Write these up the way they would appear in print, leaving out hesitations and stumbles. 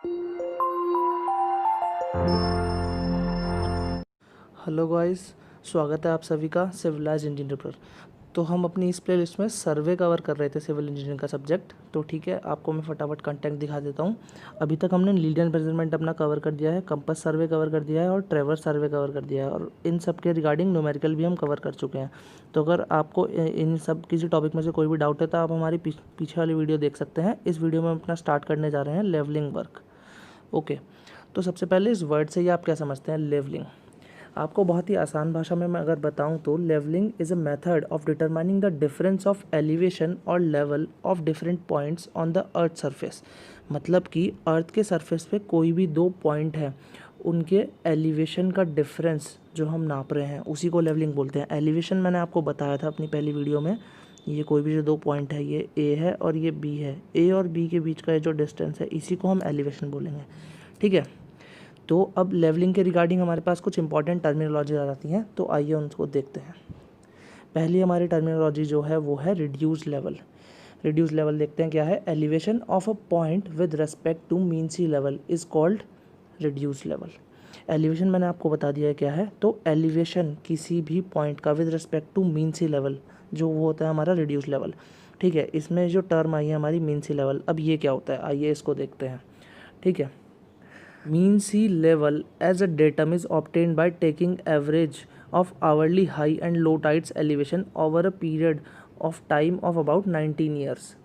Hello guys, स्वागत है आप सभी का सिविलाइज इंजीनियर पर। तो हम अपनी इस प्लेलिस्ट में सर्वे कवर कर रहे थे, सिविल इंजीनियरिंग का सब्जेक्ट। तो ठीक है, आपको मैं फटाफट कंटेंट दिखा देता हूँ। अभी तक हमने लीनियर मेजरमेंट अपना कवर कर दिया है, कंपास सर्वे कवर कर दिया है और ट्रेवर्स सर्वे कवर कर दिया है, और इन सब के रिगार्डिंग न्यूमेरिकल भी हम कवर कर चुके हैं। तो अगर आपको इन सब किसी टॉपिक में से कोई भी डाउट है तो आप हमारी पीछे वाली वीडियो देख सकते हैं। इस वीडियो में हम अपना स्टार्ट करने जा रहे हैं लेवलिंग वर्क। ओके, तो सबसे पहले इस वर्ड से ही आप क्या समझते हैं लेवलिंग। आपको बहुत ही आसान भाषा में मैं अगर बताऊं तो levelling is a method of determining the difference of elevation और level of different points on the earth surface. मतलब कि अर्थ के सरफेस पे कोई भी दो पॉइंट है, उनके एलिवेशन का डिफरेंस जो हम नाप रहे हैं उसी को लेवलिंग बोलते हैं। एलिवेशन मैंने आपको बताया था अपनी पहली वीडियो में, ये कोई भी जो दो पॉइंट है, ये ए है और ये बी है, ए और बी के बीच का ये जो डिस्टेंस है इसी को हम एलिवेशन बोलेंगे। ठीक है, तो अब लेवलिंग के रिगार्डिंग हमारे पास कुछ इंपॉर्टेंट टर्मिनोलॉजी आ जाती हैं, तो आइए उनको देखते हैं। पहली हमारी टर्मिनोलॉजी जो है वो है रिड्यूस लेवल। रिड्यूस लेवल देखते हैं क्या है। Elevation of a point with respect to mean sea level is called reduce level. Elevation मैंने आपको बता दिया है क्या है। तो एलिवेशन किसी भी पॉइंट का with respect to mean sea level जो वो होता है हमारा रिड्यूस लेवल। ठीक है, इसमें जो टर्म आई है हमारी मीन सी लेवल, अब ये क्या होता है आइए इसको देखते हैं। ठीक है, mean sea level as a datum is obtained by taking average of hourly high and low tides elevation over a period of time of about 19 years।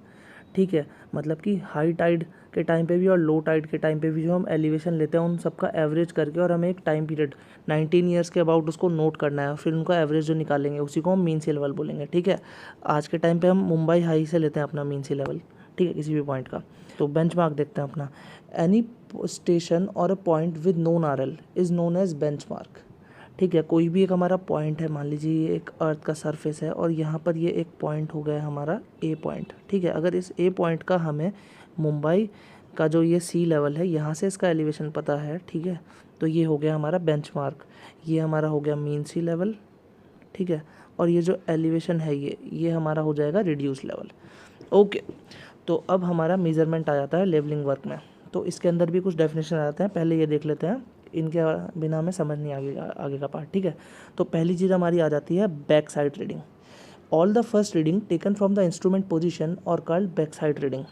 ठीक है, मतलब कि हाई टाइड के टाइम पे भी और लो टाइड के time पे भी जो हम एलिवेशन लेते हैं उन सबका एवरेज करके, और हमें एक टाइम पीरियड 19 ईयर्स के अबाउट उसको नोट करना है, और फिर उनका एवरेज जो निकालेंगे उसी को हम मीन सी लेवल बोलेंगे। ठीक है, आज के टाइम पे हम मुंबई हाई से लेते हैं अपना मीन सी लेवल। ठीक है, किसी भी पॉइंट का। तो बेंचमार्क देखते हैं अपना। एनी स्टेशन और a point with known RL is known as benchmark. ठीक है, कोई भी एक हमारा पॉइंट है, मान लीजिए ये एक अर्थ का सरफेस है और यहाँ पर ये एक पॉइंट हो गया हमारा ए पॉइंट। ठीक है, अगर इस ए पॉइंट का हमें मुंबई का जो ये सी लेवल है यहाँ से इसका एलिवेशन पता है, ठीक है, तो ये हो गया हमारा बेंचमार्क, ये हमारा हो गया मीन सी लेवल। ठीक है, और ये जो एलिवेशन है ये हमारा हो जाएगा रिड्यूस लेवल। ओके, तो अब हमारा मेजरमेंट आ जाता है लेवलिंग वर्क में। तो इसके अंदर भी कुछ डेफिनेशन आ जाते हैं, पहले ये देख लेते हैं, इनके बिना हमें समझ नहीं आगे का पार्ट। ठीक है, तो पहली चीज़ हमारी आ जाती है back side reading. All the first reading taken from the instrument position और कॉल्ड बैक साइड रीडिंग।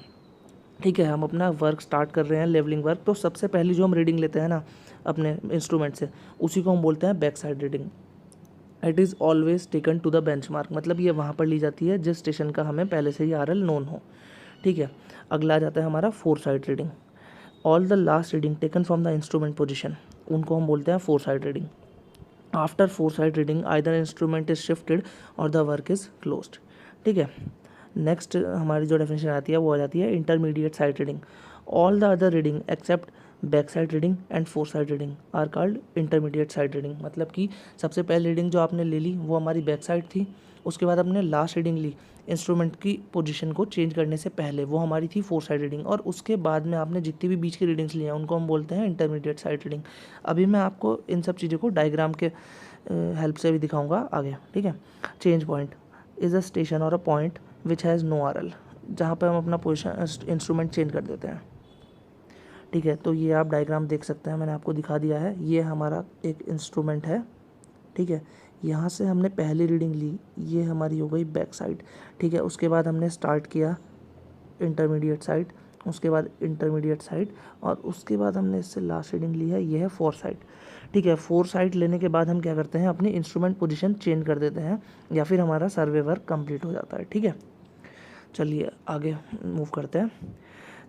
ठीक है, हम अपना वर्क स्टार्ट कर रहे हैं लेवलिंग वर्क, तो सबसे पहली जो हम रीडिंग लेते हैं ना अपने इंस्ट्रूमेंट से, उसी को हम बोलते हैं back side reading. It is always taken to the benchmark, मतलब ये वहाँ पर ली जाती है जिस स्टेशन का हमें पहले से ही आरएल नोन हो। ठीक है, अगला आ जाता है हमारा four side reading. All the last reading taken from the instrument position, उनको हम बोलते हैं four side reading. After four side reading either instrument is shifted और द वर्क इज क्लोज्ड। ठीक है, नेक्स्ट हमारी जो डेफिनेशन आती है वो आ जाती है intermediate side reading. All the other reading except back side reading and fore side reading are called intermediate side reading. मतलब कि सबसे पहले रीडिंग जो आपने ले ली वो हमारी बैक साइड थी, उसके बाद हमने लास्ट रीडिंग ली इंस्ट्रूमेंट की पोजीशन को चेंज करने से पहले, वो हमारी थी फोर साइड रीडिंग, और उसके बाद में आपने जितनी भी बीच की रीडिंग्स ली हैं उनको हम बोलते हैं इंटरमीडिएट साइड रीडिंग। अभी मैं आपको इन सब चीज़ों को डायग्राम के हेल्प से भी दिखाऊंगा आगे। ठीक है, change point is a station और a point which has no RL, जहाँ पर हम अपना पोजीशन इंस्ट्रूमेंट चेंज कर देते हैं। ठीक है, तो ये आप डायग्राम देख सकते हैं, मैंने आपको दिखा दिया है। ये हमारा एक इंस्ट्रूमेंट है। ठीक है, यहाँ से हमने पहली रीडिंग ली, ये हमारी हो गई बैक साइड। ठीक है, उसके बाद हमने स्टार्ट किया इंटरमीडिएट साइड, उसके बाद इंटरमीडिएट साइड, और उसके बाद हमने इससे लास्ट रीडिंग ली है, ये है फोर साइड। ठीक है, फोर साइड लेने के बाद हम क्या करते हैं, अपनी इंस्ट्रूमेंट पोजीशन चेंज कर देते हैं, या फिर हमारा सर्वे वर्क कंप्लीट हो जाता है। ठीक है, चलिए आगे मूव करते हैं।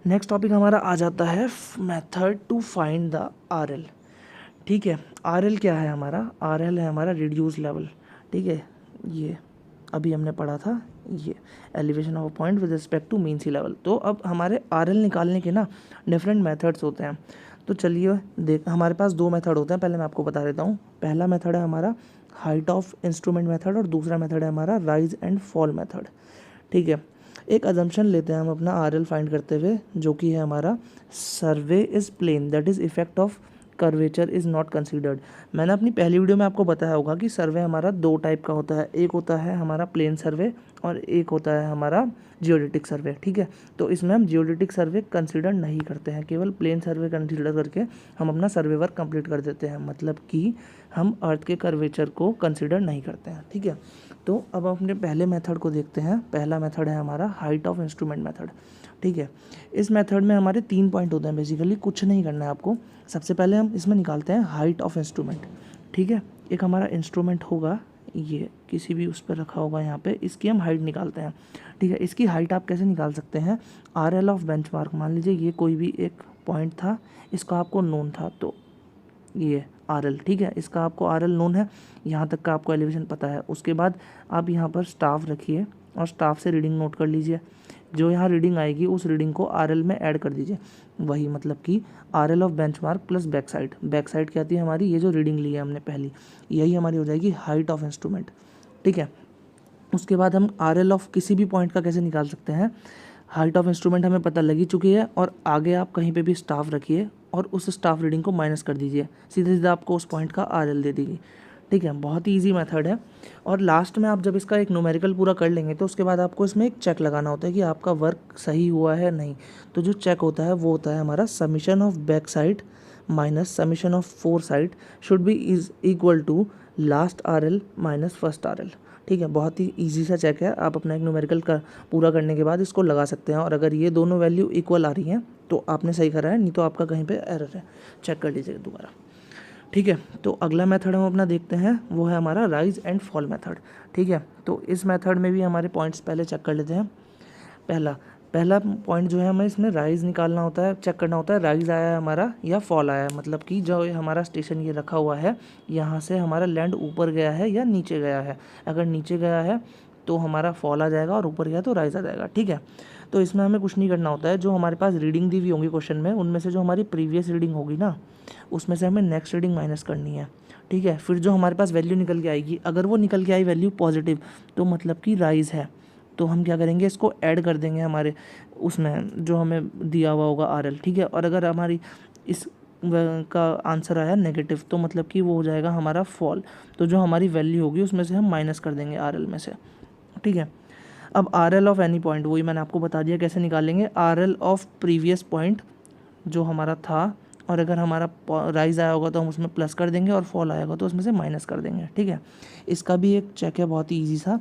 नेक्स्ट टॉपिक हमारा आ जाता है method to find the RL. ठीक है, आरएल क्या है हमारा, आरएल है हमारा रिड्यूस लेवल। ठीक है, ये अभी हमने पढ़ा था, ये elevation of point with respect to mean sea level. तो अब हमारे आरएल निकालने के ना डिफरेंट मेथड्स होते हैं। तो चलिए देख, हमारे पास दो मेथड होते हैं, पहले मैं आपको बता देता हूँ। पहला मेथड है हमारा हाइट ऑफ इंस्ट्रूमेंट मेथड, और दूसरा मेथड है हमारा राइज एंड फॉल मेथड। ठीक है, एक अजम्पशन लेते हैं हम अपना आरएल फाइंड करते हुए, जो कि है हमारा survey is plane, that is effect of curvature is not considered. मैंने अपनी पहली वीडियो में आपको बताया होगा कि सर्वे हमारा दो टाइप का होता है, एक होता है हमारा प्लेन सर्वे और एक होता है हमारा जियोडेटिक सर्वे। ठीक है, तो इसमें हम जियोडेटिक सर्वे कंसीडर नहीं करते हैं, केवल प्लेन सर्वे कंसीडर करके हम अपना सर्वे वर्क कंप्लीट कर देते हैं, मतलब कि हम अर्थ के कर्वेचर को कंसीडर नहीं करते हैं। ठीक है, तो अब अपने पहले मेथड को देखते हैं। पहला मेथड है हमारा हाइट ऑफ इंस्ट्रूमेंट मेथड। ठीक है, इस मेथड में हमारे 3 पॉइंट होते हैं, बेसिकली कुछ नहीं करना है आपको। सबसे पहले हम इसमें निकालते हैं हाइट ऑफ इंस्ट्रूमेंट। ठीक है, एक हमारा इंस्ट्रूमेंट होगा, ये किसी भी उस पर रखा होगा, यहाँ पे इसकी हम हाइट निकालते हैं। ठीक है, इसकी हाइट आप कैसे निकाल सकते हैं, RL ऑफ बेंचमार्क। मान लीजिए ये कोई भी एक पॉइंट था, इसका आपको नोन था, तो ये RL। ठीक है, इसका आपको RL नोन है, यहाँ तक का आपको एलिवेशन पता है। उसके बाद आप यहाँ पर स्टाफ रखिए और स्टाफ से रीडिंग नोट कर लीजिए। जो यहाँ रीडिंग आएगी उस रीडिंग को RL में ऐड कर दीजिए, वही मतलब कि RL of benchmark plus back side. Back side क्या आती है हमारी, ये जो रीडिंग ली है हमने पहली, यही हमारी हो जाएगी हाइट ऑफ इंस्ट्रूमेंट। ठीक है, उसके बाद हम RL ऑफ किसी भी पॉइंट का कैसे निकाल सकते हैं, हाइट ऑफ इंस्ट्रूमेंट हमें पता लगी चुकी है, और आगे आप कहीं पे भी स्टाफ रखिए और उस स्टाफ रीडिंग को माइनस कर दीजिए, सीधे सीधा आपको उस पॉइंट का RL दे देगी। ठीक है, बहुत ही ईजी मेथड है। और लास्ट में आप जब इसका एक न्यूमेरिकल पूरा कर लेंगे तो उसके बाद आपको इसमें एक चेक लगाना होता है कि आपका वर्क सही हुआ है नहीं। तो जो चेक होता है वो होता है हमारा summation of back side minus summation of fore side should be is equal to last RL minus first RL। ठीक है, बहुत ही इजी सा चेक है, आप अपना एक न्यूमेरिकल का पूरा करने के बाद इसको लगा सकते हैं, और अगर ये दोनों वैल्यू इक्वल आ रही हैं तो आपने सही करा है, नहीं तो आपका कहीं पे एरर है, चेक कर लीजिएगा दोबारा। ठीक है, तो अगला मेथड हम अपना देखते हैं, वो है हमारा राइज एंड फॉल मेथड। ठीक है, तो इस मेथड में भी हमारे पॉइंट्स पहले चेक कर लेते हैं। पहला पॉइंट जो है हमें इसमें राइज निकालना होता है, चेक करना होता है राइज आया है हमारा या फॉल आया है, मतलब कि जो हमारा स्टेशन ये रखा हुआ है यहाँ से हमारा लैंड ऊपर गया है या नीचे गया है। अगर नीचे गया है तो हमारा फॉल आ जाएगा और ऊपर गया तो राइज आ जाएगा। ठीक है, तो इसमें हमें कुछ नहीं करना होता है, जो हमारे पास रीडिंग दी हुई होंगी क्वेश्चन में उनमें से जो हमारी प्रीवियस रीडिंग होगी ना, उसमें से हमें नेक्स्ट रीडिंग माइनस करनी है। ठीक है, फिर जो हमारे पास वैल्यू निकल के आएगी, अगर वो निकल के आई वैल्यू पॉजिटिव तो मतलब कि राइज है, तो हम क्या करेंगे, इसको ऐड कर देंगे हमारे उसमें जो हमें दिया हुआ होगा RL। ठीक है, और अगर हमारी इस का आंसर आया नेगेटिव तो मतलब कि वो हो जाएगा हमारा फॉल, तो जो हमारी वैल्यू होगी उसमें से हम माइनस कर देंगे RL में से। ठीक है, अब RL ऑफ एनी पॉइंट, वही मैंने आपको बता दिया कैसे निकालेंगे, RL ऑफ प्रीवियस पॉइंट जो हमारा था, और अगर हमारा राइज आया होगा तो हम उसमें प्लस कर देंगे और फॉल आएगा तो उसमें से माइनस कर देंगे। ठीक है, इसका भी एक चेक है, बहुत ही ईजी सा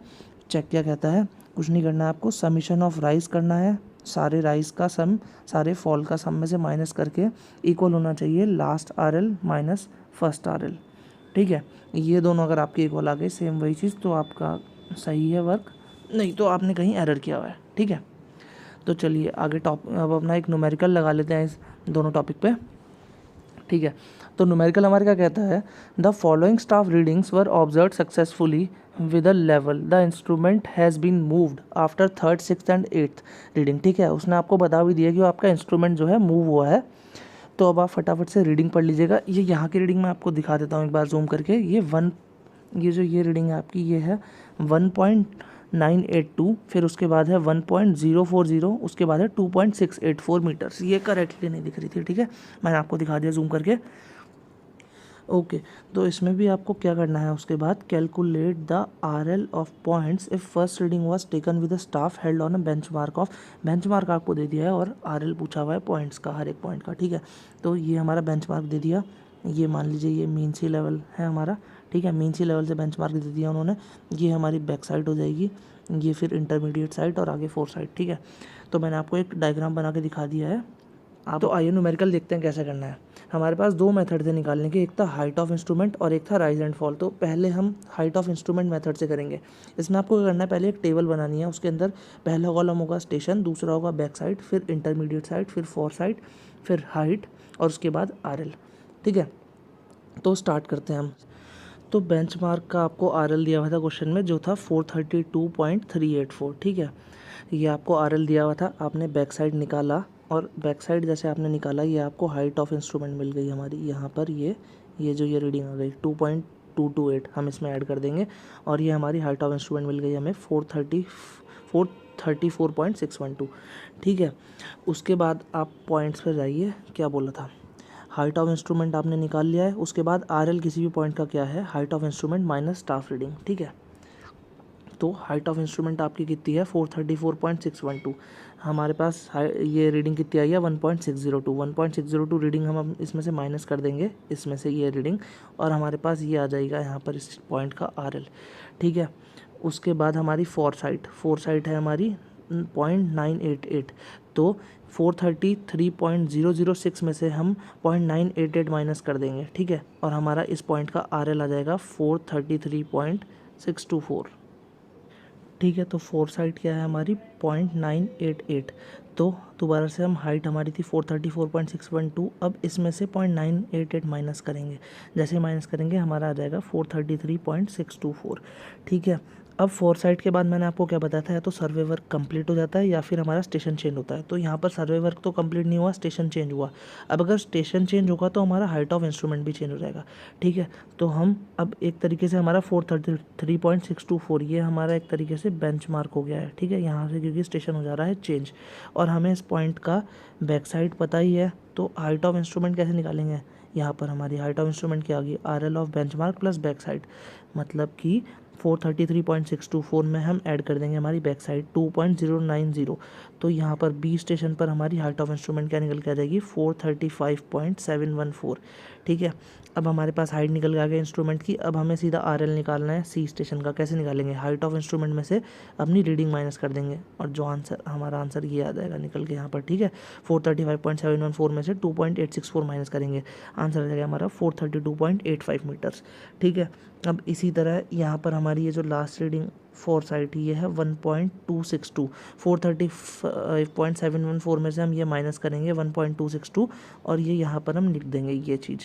चेक। क्या कहता है, कुछ नहीं करना है आपको, समीशन ऑफ राइज करना है, सारे राइज का सम सारे फॉल का सम में से माइनस करके इक्वल होना चाहिए last RL minus first RL। ठीक है, ये दोनों अगर आपके इक्वल आ गए सेम वही चीज़ तो आपका सही है वर्क, नहीं तो आपने कहीं एरर किया हुआ है। ठीक है, तो चलिए आगे अब अपना एक न्यूमेरिकल लगा लेते हैं इस दोनों टॉपिक पे। ठीक है, तो न्यूमेरिकल हमारे क्या कहता है, the following staff readings were observed successfully with a level, the instrument has been moved after third sixth and eighth reading. ठीक है, उसने आपको बता भी दिया कि वो आपका इंस्ट्रूमेंट जो है मूव हुआ है। तो अब आप फटाफट से रीडिंग पढ़ लीजिएगा। ये यहाँ की रीडिंग मैं आपको दिखा देता हूँ एक बार जूम करके। ये जो ये रीडिंग है आपकी, ये है 1.982, फिर उसके बाद है 1.040, उसके बाद है 2.684 मीटर्स। ये करेक्टली नहीं दिख रही थी। ठीक है, मैंने आपको दिखा दिया जूम करके। ओके, तो इसमें भी आपको क्या करना है, उसके बाद calculate the RL of points if first reading was taken with the staff held on a benchmark of, benchmark आपको दे दिया है और RL पूछा हुआ है पॉइंट्स का, हर एक पॉइंट का। ठीक है, तो ये हमारा बेंचमार्क दे दिया, ये मान लीजिए ये मीन सी लेवल है हमारा। ठीक है, मीन सी लेवल से बेंचमार्क दे दिया उन्होंने, ये हमारी बैक साइड हो जाएगी, ये फिर इंटरमीडिएट साइड और आगे फोर साइड। ठीक है, तो मैंने आपको एक डायग्राम बना के दिखा दिया है आप। तो आइए न्यूमेरिकल देखते हैं कैसे करना है। हमारे पास दो मेथड थे निकालने के, एक था हाइट ऑफ इंस्ट्रूमेंट और एक था राइज एंड फॉल। तो पहले हम हाइट ऑफ इंस्ट्रूमेंट मेथड से करेंगे। इसमें आपको क्या करना है, पहले एक टेबल बनानी है, उसके अंदर पहला कॉलम होगा स्टेशन, दूसरा होगा बैक साइड, फिर इंटरमीडिएट साइड, फिर फोर साइड, फिर हाइट और उसके बाद RL। ठीक है, तो स्टार्ट करते हैं हम। तो बेंचमार्क का आपको RL दिया हुआ था क्वेश्चन में, जो था 432.384। ठीक है, ये आपको RL दिया हुआ था, आपने बैक साइड निकाला और बैक साइड जैसे आपने निकाला, ये आपको हाइट ऑफ इंस्ट्रूमेंट मिल गई हमारी। यहाँ पर ये जो ये रीडिंग आ गई 2.228 हम इसमें ऐड कर देंगे, और ये हमारी हाइट ऑफ इंस्ट्रूमेंट मिल गई हमें 434.612। ठीक है, उसके बाद आप पॉइंट्स पर जाइए, क्या बोला था, हाइट ऑफ इंस्ट्रूमेंट आपने निकाल लिया है। उसके बाद RL किसी भी पॉइंट का क्या है, height of instrument minus staff reading, ठीक है। तो हाइट ऑफ इंस्ट्रूमेंट आपकी कितनी है, 434.612। हमारे पास ये रीडिंग कितनी आई है, 1.602। 1.602 रीडिंग हम इसमें से माइनस कर देंगे, इसमें से ये रीडिंग, और हमारे पास ये आ जाएगा यहाँ पर इस पॉइंट का RL, ठीक है। उसके बाद हमारी फोर साइट है हमारी 0.988। तो 433.006 में से हम 0.988 माइनस कर देंगे, ठीक है। और हमारा इस पॉइंट का RL आ जाएगा 433.624, ठीक है। तो फोर साइड क्या है हमारी 0.988। तो दोबारा से हम हाइट हमारी थी 434.612, अब इसमें से 0.988 माइनस करेंगे। जैसे ही माइनस करेंगे हमारा आ जाएगा 433.624, ठीक है। अब फोर साइड के बाद मैंने आपको क्या बताया था, या तो सर्वे वर्क कंप्लीट हो जाता है या फिर हमारा स्टेशन चेंज होता है। तो यहाँ पर सर्वे वर्क तो कंप्लीट नहीं हुआ, स्टेशन चेंज हुआ। अब अगर स्टेशन चेंज होगा तो हमारा हाइट ऑफ इंस्ट्रूमेंट भी चेंज हो जाएगा, ठीक है। तो हम अब एक तरीके से हमारा 433.624 ये हमारा एक तरीके से बेंचमार्क हो गया है, ठीक है, यहाँ से, क्योंकि स्टेशन हो जा रहा है चेंज और हमें इस पॉइंट का बैक साइड पता ही है। तो हाइट ऑफ इंस्ट्रूमेंट कैसे निकालेंगे, यहाँ पर हमारी हाइट ऑफ इंस्ट्रूमेंट क्या आ गई, RL of benchmark plus back side, मतलब कि 433.624 में हम ऐड कर देंगे हमारी बैक साइड 2.090। तो यहाँ पर बी स्टेशन पर हमारी हाइट ऑफ इंस्ट्रूमेंट क्या निकल के आ जाएगी, 435.714, ठीक है। अब हमारे पास हाइट निकल के आ गया इंस्ट्रूमेंट की। अब हमें सीधा RL निकालना है सी स्टेशन का। कैसे निकालेंगे, हाइट ऑफ इंस्ट्रूमेंट में से अपनी रीडिंग माइनस कर देंगे और जो आंसर हमारा आंसर ये आ जाएगा निकल के यहाँ पर, ठीक है। 435.714 में से 2.864 माइनस करेंगे, आंसर आ जाएगा हमारा 432.85 मीटर्स, ठीक है। अब इसी तरह यहाँ पर हमारी ये जो लास्ट रीडिंग फोर साइड ये है 1.262। 435.714 में से हम ये माइनस करेंगे 1.262 और ये यहाँ पर हम लिख देंगे ये चीज़,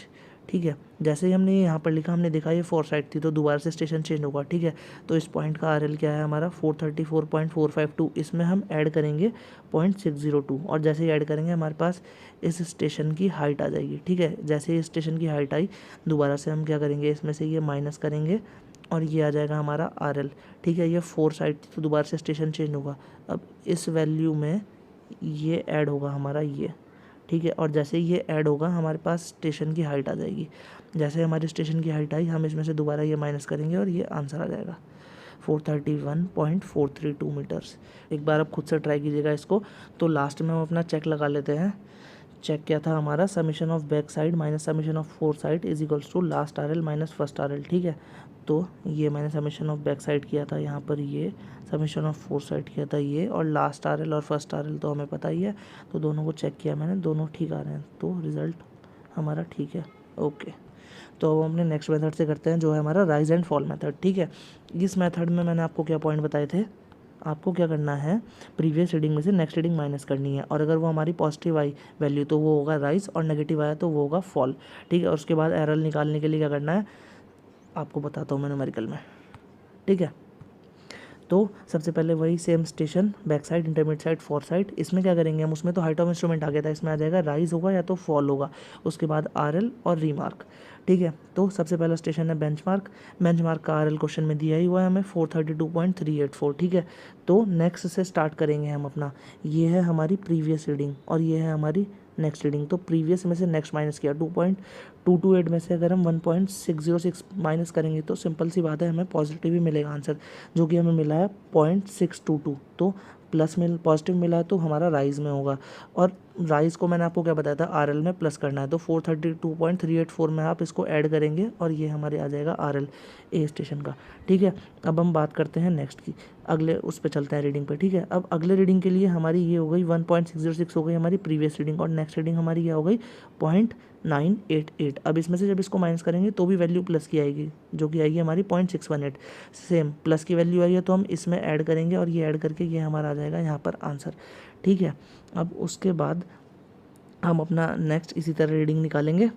ठीक है। जैसे ही हमने यहाँ पर लिखा, हमने देखा ये फोर साइड थी तो दोबारा से स्टेशन चेंज होगा, ठीक है। तो इस पॉइंट का RL क्या है हमारा 434.452, इसमें हम ऐड करेंगे 0.602 और जैसे ही ऐड करेंगे हमारे पास इस स्टेशन की हाइट आ जाएगी, ठीक है। जैसे ही स्टेशन की हाइट आई दोबारा से हम क्या करेंगे, इसमें से ये माइनस करेंगे और ये आ जाएगा हमारा RL, ठीक है। ये फोर साइड थी तो दोबारा से स्टेशन चेंज होगा। अब इस वैल्यू में ये ऐड होगा हमारा ये, ठीक है। और जैसे ही ये ऐड होगा हमारे पास स्टेशन की हाइट आ जाएगी। जैसे हमारी स्टेशन की हाइट आई हम इसमें से दोबारा ये माइनस करेंगे और ये आंसर आ जाएगा 431.432 मीटर्स। एक बार आप खुद से ट्राई कीजिएगा इसको। तो लास्ट में हम अपना चेक लगा लेते हैं। चेक क्या था हमारा, summation of back side minus summation of fore side is equals to last RL minus first RL, ठीक है। तो ये मैंने समीशन ऑफ बैक साइड किया था यहाँ पर, ये समीशन ऑफ फोर साइड किया था ये, और लास्ट RL और फर्स्ट RL तो हमें पता ही है। तो दोनों को चेक किया मैंने, दोनों ठीक आ रहे हैं, तो रिज़ल्ट हमारा ठीक है, ओके। तो अब हम अपने नेक्स्ट मेथड से करते हैं जो है हमारा राइज एंड फॉल मेथड, ठीक है। इस मेथड में मैंने आपको क्या पॉइंट बताए थे, आपको क्या करना है, प्रीवियस रीडिंग में से नेक्स्ट रीडिंग माइनस करनी है और अगर वो हमारी पॉजिटिव आई वैल्यू तो वो होगा राइज और नेगेटिव आया तो वो होगा फॉल, ठीक है। और उसके बाद RL निकालने के लिए क्या करना है आपको बताता हूँ मैं न्यूमेरिकल में, ठीक है। तो सबसे पहले वही same station, back side, intermediate side, four side. इसमें क्या करेंगे हम, उसमें तो हाइट ऑफ इंस्ट्रूमेंट आ गया था, इसमें आ जाएगा राइज होगा या तो फॉल होगा, उसके बाद RL और रीमार्क, ठीक है। तो सबसे पहला स्टेशन है बेंचमार्क। बेंचमार्क का RL क्वेश्चन में दिया ही हुआ है हमें 432.384, ठीक है। तो नेक्स्ट से स्टार्ट करेंगे हम अपना, ये है हमारी प्रीवियस रीडिंग और ये है हमारी नेक्स्ट रीडिंग। तो प्रीवियस में से नेक्स्ट माइनस किया, 2.228 में से अगर हम 1.606 माइनस करेंगे तो सिंपल सी बात है हमें पॉजिटिव ही मिलेगा आंसर, जो कि हमें मिला है 0.622। तो प्लस में पॉजिटिव मिला है तो हमारा राइज में होगा, और राइज को मैंने आपको क्या बताया था, RL में प्लस करना है। तो 432.384 में आप इसको ऐड करेंगे और ये हमारे आ जाएगा RL ए स्टेशन का, ठीक है। अब हम बात करते हैं नेक्स्ट की, अगले उस पर चलते हैं रीडिंग पे, ठीक है। अब अगले रीडिंग के लिए हमारी ये हो गई 1.606 हो गई हमारी प्रीवियस रीडिंग, और नेक्स्ट रीडिंग हमारी क्या हो गई 0.988। अब इसमें से जब इसको माइनस करेंगे तो भी वैल्यू प्लस की आएगी, जो कि आएगी हमारी 0.618। सेम प्लस की वैल्यू आई है तो हम इसमें ऐड करेंगे और ये ऐड करके ये हमारा आ जाएगा यहाँ पर आंसर, ठीक है। अब उसके बाद हम अपना नेक्स्ट इसी तरह रीडिंग निकालेंगे।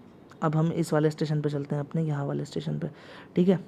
अब हम इस वाले स्टेशन पे चलते हैं, अपने यहाँ वाले स्टेशन पे, ठीक है।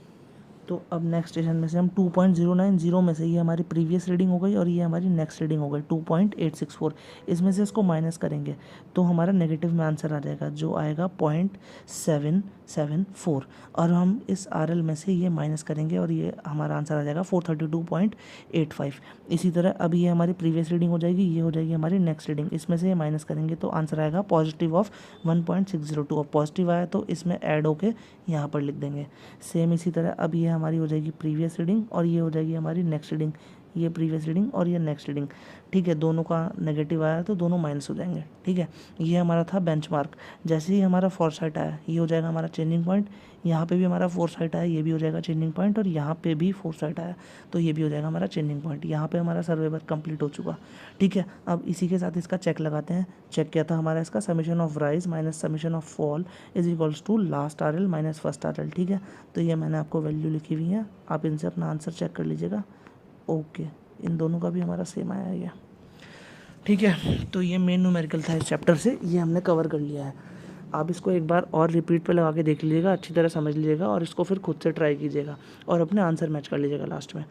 तो अब नेक्स्ट स्टेशन में से हम 2.090 में से ये हमारी प्रीवियस रीडिंग हो गई और ये हमारी नेक्स्ट रीडिंग हो गई 2.864, इसमें से इसको माइनस करेंगे तो हमारा नेगेटिव में आंसर आ जाएगा जो आएगा 0.774, और हम इस RL में से ये माइनस करेंगे और ये हमारा आंसर आ जाएगा 432.85। इसी तरह अब ये हमारी प्रीवियस रीडिंग हो जाएगी, ये हो जाएगी हमारी नेक्स्ट रीडिंग, इसमें से ये माइनस करेंगे तो आंसर आएगा पॉजिटिव ऑफ 1.602। अब पॉजिटिव आया तो इसमें ऐड होके यहाँ पर लिख देंगे। सेम इसी तरह अब ये हमारी हो जाएगी प्रीवियस रीडिंग और ये हो जाएगी हमारी नेक्स्ट रीडिंग, ये प्रीवियस रीडिंग और ये नेक्स्ट रीडिंग, ठीक है। दोनों का नेगेटिव आया तो दोनों माइनस हो जाएंगे, ठीक है। ये हमारा था बेंचमार्क। जैसे ही हमारा फोरसाइट आया ये हो जाएगा हमारा चेंजिंग पॉइंट, यहाँ पे भी हमारा फोरसाइट आया ये भी हो जाएगा चेंजिंग पॉइंट, और यहाँ पे भी फोरसाइट आया तो ये भी हो जाएगा हमारा चेंजिंग पॉइंट। यहाँ पे हमारा सर्वे वर्क कंप्लीट हो चुका, ठीक है। अब इसी के साथ इसका चेक लगाते हैं। चेक क्या था हमारा इसका, summation of rise minus summation of fall is equals to last RL minus first RL, ठीक है। तो ये मैंने आपको वैल्यू लिखी हुई है, आप इनसे अपना आंसर चेक कर लीजिएगा। ओके, इन दोनों का भी हमारा सेम आया है, ठीक है। तो ये मेन न्यूमेरिकल था इस चैप्टर से, ये हमने कवर कर लिया है। आप इसको एक बार और रिपीट पे लगा के देख लीजिएगा, अच्छी तरह समझ लीजिएगा और इसको फिर खुद से ट्राई कीजिएगा और अपने आंसर मैच कर लीजिएगा लास्ट में।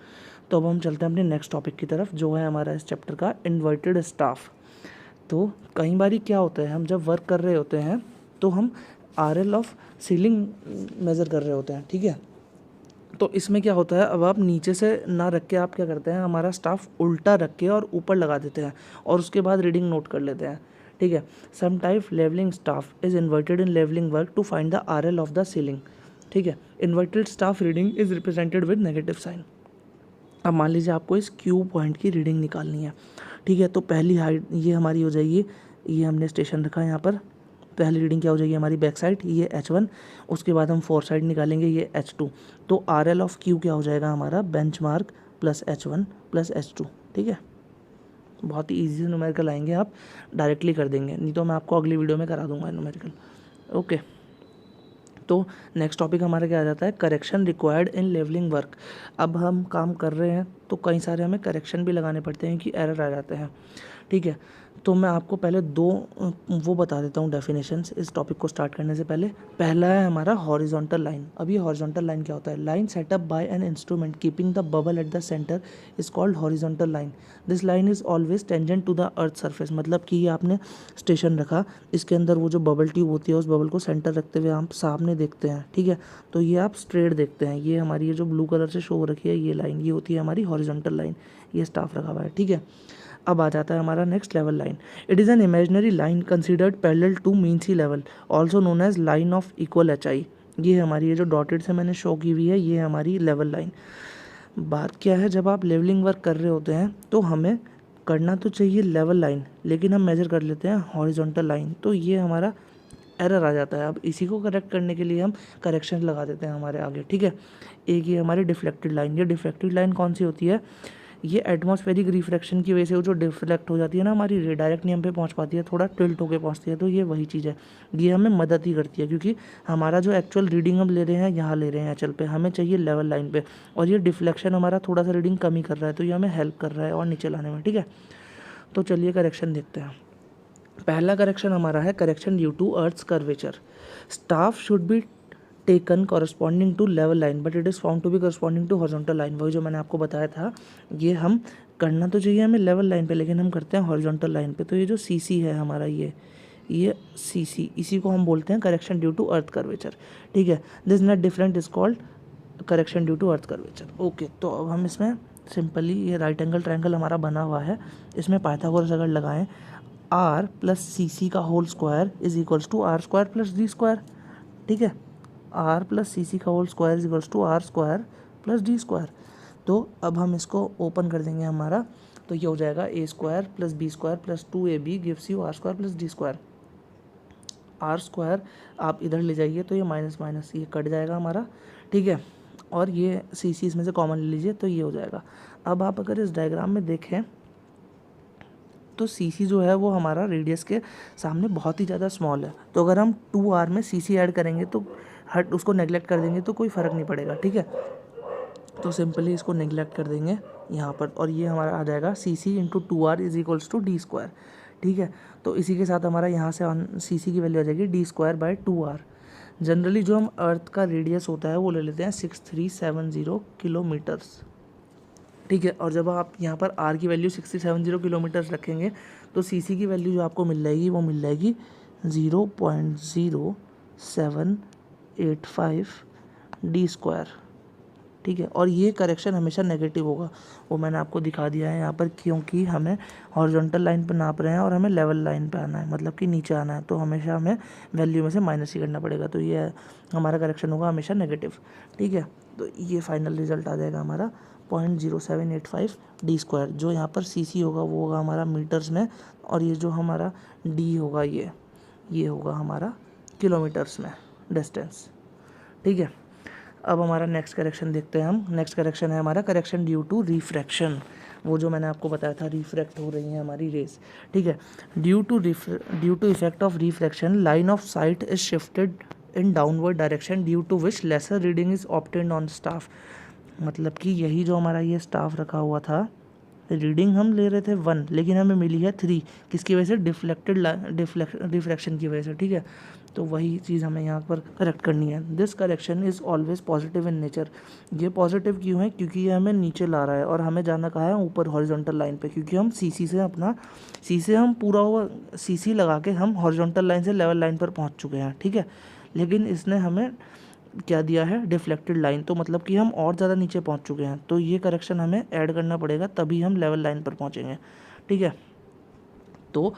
तो अब हम चलते हैं अपने नेक्स्ट टॉपिक की तरफ, जो है हमारा इस चैप्टर का इन्वर्टेड स्टाफ। तो कई बार क्या होता है, हम जब वर्क कर रहे होते हैं तो हम RL ऑफ सीलिंग मेज़र कर रहे होते हैं, ठीक है। तो इसमें क्या होता है, अब आप नीचे से ना रख के आप क्या करते हैं, हमारा स्टाफ उल्टा रख के और ऊपर लगा देते हैं और उसके बाद रीडिंग नोट कर लेते हैं, ठीक है। Some type levelling staff is inverted in levelling work to find the RL of the ceiling, ठीक है। Inverted staff reading is represented with negative sign. अब मान लीजिए आपको इस Q पॉइंट की रीडिंग निकालनी है, ठीक है। तो पहली हाइट ये हमारी हो जाएगी, ये हमने स्टेशन रखा है यहाँ पर, पहली रीडिंग क्या हो जाएगी हमारी बैक साइड, ये H1, उसके बाद हम फोर साइड निकालेंगे ये H2। तो RL ऑफ Q क्या हो जाएगा हमारा, benchmark plus H1 plus H2, ठीक है। बहुत ही ईजी न्यूमेरिकल आएंगे, आप डायरेक्टली कर देंगे, नहीं तो मैं आपको अगली वीडियो में करा दूंगा न्यूमेरिकल, ओके। तो नेक्स्ट टॉपिक हमारा क्या आ जाता है, correction required in levelling work. अब हम काम कर रहे हैं तो कई सारे हमें करेक्शन भी लगाने पड़ते हैं कि एरर आ जाते हैं, ठीक है। तो मैं आपको पहले दो वो बता देता हूँ डेफिनेशंस इस टॉपिक को स्टार्ट करने से पहले। पहला है हमारा हॉरिजॉन्टल लाइन। अब ये हॉरिजॉन्टल लाइन क्या होता है, line setup by an instrument keeping the bubble at the centre is called horizontal line. This line is always tangent to the earth surface. मतलब कि ये आपने स्टेशन रखा, इसके अंदर वो जो बबल ट्यूब होती है उस बबल को सेंटर रखते हुए आप सामने देखते हैं, ठीक है। तो ये आप स्ट्रेट देखते हैं, ये हमारी ये जो ब्लू कलर से शो हो रखी है ये लाइन, ये होती है हमारी हॉरिजॉन्टल लाइन, ये स्टाफ रखा हुआ है, ठीक है। अब आ जाता है हमारा next level line. It is an imaginary line considered parallel to mean sea level, also known as line of equal HI। ये हमारी ये जो डॉटेड से मैंने शो की हुई है ये हमारी लेवल लाइन। बात क्या है, जब आप लेवलिंग वर्क कर रहे होते हैं तो हमें करना तो चाहिए लेवल लाइन, लेकिन हम मेजर कर लेते हैं हॉरिजॉन्टल लाइन, तो ये हमारा एरर आ जाता है। अब इसी को करेक्ट करने के लिए हम करेक्शन लगा देते हैं हमारे आगे, ठीक है। एक ये हमारी डिफ्लेक्टेड लाइन, ये डिफ्लेक्टेड लाइन कौन सी होती है, ये एटमॉस्फेरिक रिफ्रैक्शन की वजह से वो जो डिफ्लेक्ट हो जाती है ना हमारी रे, डायरेक्ट नहीं हम पे पहुंच पाती है, थोड़ा टिल्ट होके पहुंचती है, तो ये वही चीज़ है, ये हमें मदद ही करती है क्योंकि हमारा जो एक्चुअल रीडिंग हम ले रहे हैं यहाँ ले रहे हैं HL पे, हमें चाहिए लेवल लाइन पे, और ये डिफ्लेक्शन हमारा थोड़ा सा रीडिंग कम ही कर रहा है, तो ये हमें हेल्प कर रहा है और नीचे लाने में, ठीक है। तो चलिए करेक्शन देखते हैं। पहला करेक्शन हमारा है correction due to earth's curvature. Staff should be taken corresponding to level line but it is found to be corresponding to horizontal line. वही जो मैंने आपको बताया था, ये हम करना तो चाहिए हमें लेवल लाइन पे, लेकिन हम करते हैं हॉरिजॉन्टल लाइन पे। तो ये जो CC है हमारा, ये CC, इसी को हम बोलते हैं correction due to earth curvature, ठीक है। This net different is called correction due to earth curvature, okay. तो अब हम इसमें सिंपली ये राइट एंगल ट्रायंगल हमारा बना हुआ है, इसमें पाइथागोरस अगर लगाएं, R प्लस CC का whole square is equals to R square plus D square, ठीक है। R प्लस CC का whole square is equals to R square plus D square. तो अब हम इसको ओपन कर देंगे हमारा, तो ये हो जाएगा A square plus B square plus 2AB gives you R square plus D square. R square आप इधर ले जाइए तो ये माइनस माइनस ये कट जाएगा हमारा, ठीक है। और ये CC इसमें से कॉमन ले लीजिए तो ये हो जाएगा। अब आप अगर इस डायग्राम में देखें तो CC जो है वो हमारा रेडियस के सामने बहुत ही ज़्यादा स्मॉल है, तो अगर हम 2R में CC ऐड करेंगे तो हट उसको नेगलेक्ट कर देंगे तो कोई फ़र्क नहीं पड़ेगा, ठीक है। तो सिंपली इसको नेगलेक्ट कर देंगे यहाँ पर, और ये हमारा आ जाएगा CC into 2R is equals to D square, ठीक है। तो इसी के साथ हमारा यहाँ से CC की वैल्यू आ जाएगी D square by 2R। Generally जो हम अर्थ का रेडियस होता है वो ले लेते हैं 6370 किलोमीटर्स, ठीक है। और जब आप यहाँ पर आर की वैल्यू 6070 किलोमीटर्स रखेंगे तो सी सी की वैल्यू जो आपको मिल जाएगी वो मिल जाएगी 0.0785 डी स्क्वायर, ठीक है। और ये करेक्शन हमेशा नेगेटिव होगा, वो मैंने आपको दिखा दिया है यहाँ पर, क्योंकि हमें हॉरिजॉन्टल लाइन पर नाप रहे हैं और हमें लेवल लाइन पे आना है, मतलब कि नीचे आना है, तो हमेशा हमें वैल्यू में से माइनस ही करना पड़ेगा, तो ये हमारा करेक्शन होगा हमेशा नेगेटिव, ठीक है। तो ये फाइनल रिजल्ट आ जाएगा हमारा 0.0785 डी स्क्वायर। जो यहाँ पर सी सी होगा वो होगा हमारा मीटर्स में, और ये जो हमारा डी होगा ये होगा हमारा किलोमीटर्स में डिस्टेंस, ठीक है। अब हमारा नेक्स्ट करेक्शन देखते हैं हम। नेक्स्ट करेक्शन है हमारा करेक्शन ड्यू टू रिफ्रैक्शन, वो जो मैंने आपको बताया था रिफ्रैक्ट हो रही है हमारी रेज, ठीक है। Due to effect of refraction line of sight is shifted in downward direction due to which lesser reading is obtained on staff. मतलब कि यही जो हमारा ये स्टाफ रखा हुआ था, रीडिंग हम ले रहे थे 1 लेकिन हमें मिली है 3, किसकी वजह से? रिफ्लेक्शन की वजह से, ठीक है। तो वही चीज़ हमें यहाँ पर करेक्ट करनी है। This correction is always positive in nature. ये पॉजिटिव क्यों है? क्योंकि ये हमें नीचे ला रहा है और हमें जाना कहाँ है? ऊपर हॉरिजॉन्टल लाइन पे, क्योंकि हम सीसी से हम पूरा हुआ सीसी लगा के हम हॉरिजॉन्टल लाइन से लेवल लाइन पर पहुँच चुके हैं, ठीक है। लेकिन इसने हमें क्या दिया है? डिफ्लेक्टेड लाइन, तो मतलब कि हम और ज़्यादा नीचे पहुंच चुके हैं, तो ये करेक्शन हमें ऐड करना पड़ेगा, तभी हम लेवल लाइन पर पहुंचेंगे, ठीक है। तो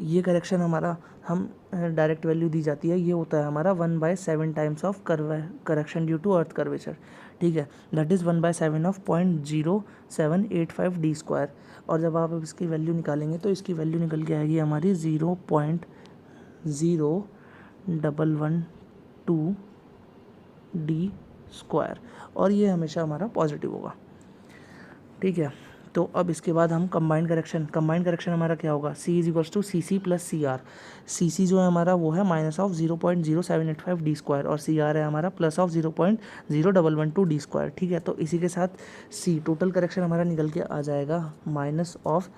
ये करेक्शन हमारा हम डायरेक्ट वैल्यू दी जाती है, ये होता है हमारा 1/7 times of correction due to earth curvature, ठीक है। That is 1/7 of 0.0785 D square. और जब आप इसकी वैल्यू निकालेंगे तो इसकी वैल्यू निकल के आएगी हमारी 0.0112 डी स्क्वायर, और ये हमेशा हमारा पॉजिटिव होगा, ठीक है। तो अब इसके बाद हम कंबाइंड करेक्शन हमारा क्या होगा? C is equals to C C plus C R. C C जो है हमारा वो है माइनस ऑफ 0.0785 डी स्क्वायर, और सी आर है हमारा प्लस ऑफ 0.0112 डी स्क्वायर, ठीक है। तो इसी के साथ सी टोटल करेक्शन हमारा निकल के आ जाएगा माइनस ऑफ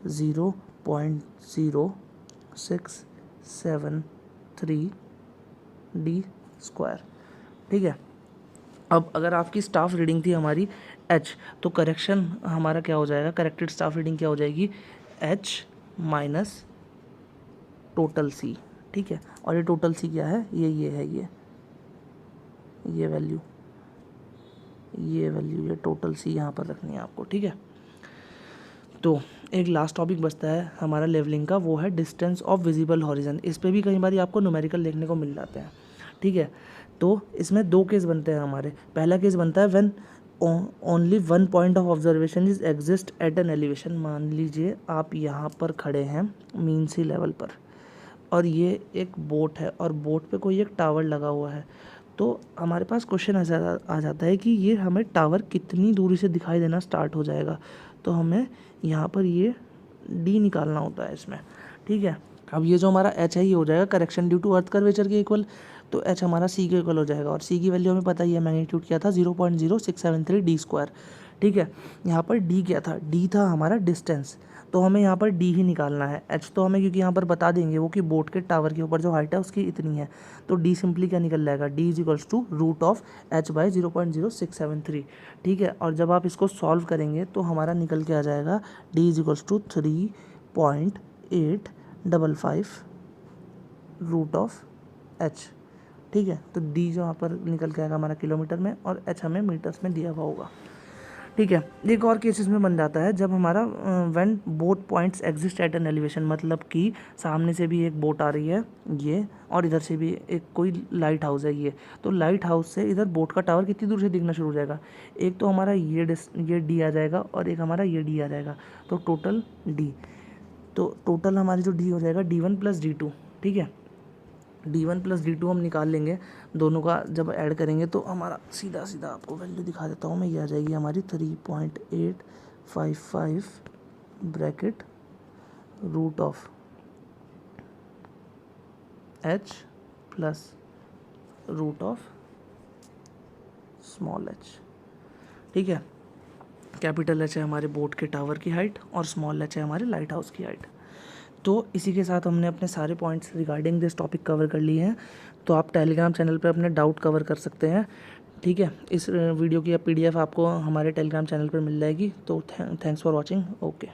0.0673 डी स्क्वायर, ठीक है। अब अगर आपकी स्टाफ रीडिंग थी हमारी H, तो करेक्शन हमारा क्या हो जाएगा? करेक्टेड स्टाफ रीडिंग क्या हो जाएगी? H माइनस टोटल C, ठीक है। और ये टोटल C क्या है? ये है ये वैल्यू ये टोटल C यहाँ पर रखनी है आपको, ठीक है। तो एक लास्ट टॉपिक बचता है हमारा लेवलिंग का, वो है डिस्टेंस ऑफ विजिबल हॉरिजन। इस पे भी कई बार आपको न्यूमेरिकल देखने को मिल जाते हैं, ठीक है। तो इसमें 2 केस बनते हैं हमारे। पहला केस बनता है when only 1 point of observation is exist at an elevation. मान लीजिए आप यहाँ पर खड़े हैं मीन सी लेवल पर, और ये एक बोट है और बोट पे कोई एक टावर लगा हुआ है, तो हमारे पास क्वेश्चन आ जाता है कि ये हमें टावर कितनी दूरी से दिखाई देना स्टार्ट हो जाएगा। तो हमें यहाँ पर ये डी निकालना होता है इसमें, ठीक है। अब ये जो हमारा एच है ये हो जाएगा correction due to earth curvature के इक्वल, तो एच हमारा सी के इक्वल हो जाएगा, और सी की वैल्यू हमें पता ही है, मैग्नीट्यूड क्या था? 0.0673 डी स्क्वायर, ठीक है। यहाँ पर डी क्या था? डी था हमारा डिस्टेंस, तो हमें यहाँ पर डी ही निकालना है। एच तो हमें क्योंकि यहाँ पर बता देंगे वो कि बोट के टावर के ऊपर जो हाइट है उसकी इतनी है, तो डी सिंपली क्या निकल जाएगा? D is equals to root of H by 0.0673, ठीक है। और जब आप इसको सॉल्व करेंगे तो हमारा निकल के आ जाएगा D is equals to 3.855 root of H, ठीक है। तो डी जो यहाँ पर निकल के आएगा हमारा किलोमीटर में, और एच हमें मीटर्स में दिया हुआ होगा, ठीक है। एक और केसेस में बन जाता है जब हमारा when both points exist at an elevation, मतलब कि सामने से भी एक बोट आ रही है ये, और इधर से भी एक कोई लाइट हाउस है ये, तो लाइट हाउस से इधर बोट का टावर कितनी दूर से दिखना शुरू हो जाएगा? एक तो हमारा ये डी आ जाएगा और एक हमारा ये डी आ जाएगा, तो टोटल डी, तो टोटल हमारी जो डी हो जाएगा D1 प्लस D2, ठीक है। D1 प्लस D2 हम निकाल लेंगे, दोनों का जब ऐड करेंगे तो हमारा सीधा आपको वैल्यू दिखा देता हूँ मैं, ये आ जाएगी हमारी 3.855 bracket root of H plus root of small h, ठीक है। कैपिटल H है हमारे बोट के टावर की हाइट और स्मॉल h है हमारे लाइट हाउस की हाइट। तो इसी के साथ हमने अपने सारे points regarding this topic cover कर लिए हैं। तो आप टेलीग्राम चैनल पे अपने डाउट कवर कर सकते हैं, ठीक है। इस वीडियो की PDF आपको हमारे टेलीग्राम चैनल पर मिल जाएगी। तो थैंक्स फॉर वॉचिंग। ओके।